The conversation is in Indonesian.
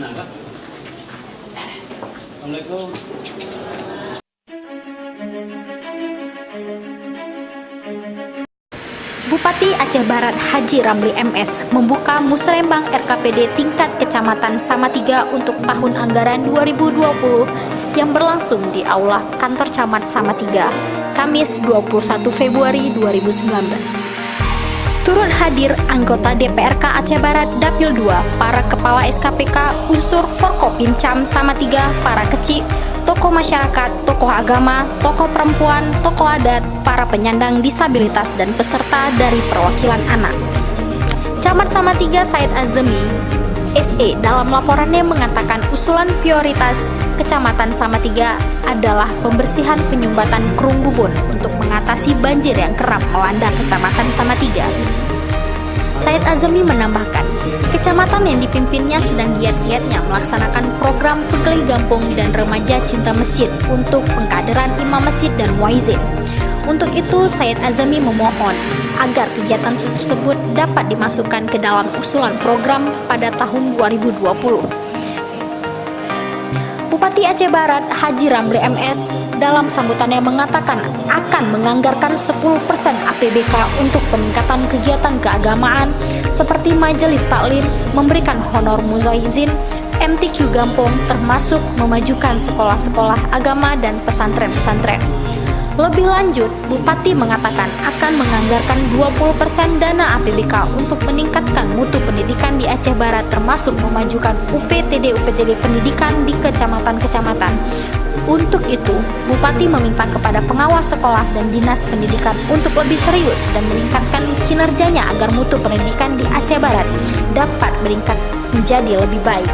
Assalamualaikum. Bupati Aceh Barat Haji Ramli MS membuka Musrembang RKPD tingkat Kecamatan Samatiga untuk tahun anggaran 2020 yang berlangsung di Aula Kantor Camat Samatiga, Kamis 21 Februari 2019. Turut hadir anggota DPRK Aceh Barat Dapil 2, para kepala SKPK, unsur Forkopimcam Samatiga, para kecil, tokoh masyarakat, tokoh agama, tokoh perempuan, tokoh adat, para penyandang disabilitas, dan peserta dari perwakilan anak. Camat Samatiga Said Azmi, SE, dalam laporannya mengatakan usulan prioritas Kecamatan Samatiga adalah pembersihan penyumbatan Kerungbubun untuk mengatasi banjir yang kerap melanda Kecamatan Samatiga. Said Azmi menambahkan, kecamatan yang dipimpinnya sedang giat-giatnya melaksanakan program Pegelih Gampung dan Remaja Cinta Masjid untuk pengkaderan imam masjid dan muazzin. Untuk itu, Said Azmi memohon agar kegiatan tersebut dapat dimasukkan ke dalam usulan program pada tahun 2020. Bupati Aceh Barat Haji Ramli MS dalam sambutannya mengatakan akan menganggarkan 10% APBK untuk peningkatan kegiatan keagamaan seperti majelis taklim, memberikan honor muazzin, MTQ Gampung, termasuk memajukan sekolah-sekolah agama dan pesantren-pesantren. Lebih lanjut, Bupati mengatakan akan menganggarkan 20% dana APBK untuk meningkatkan mutu pendidikan di Aceh Barat, termasuk memajukan UPTD pendidikan di kecamatan-kecamatan. Untuk itu, Bupati meminta kepada pengawas sekolah dan dinas pendidikan untuk lebih serius dan meningkatkan kinerjanya agar mutu pendidikan di Aceh Barat dapat meningkat menjadi lebih baik.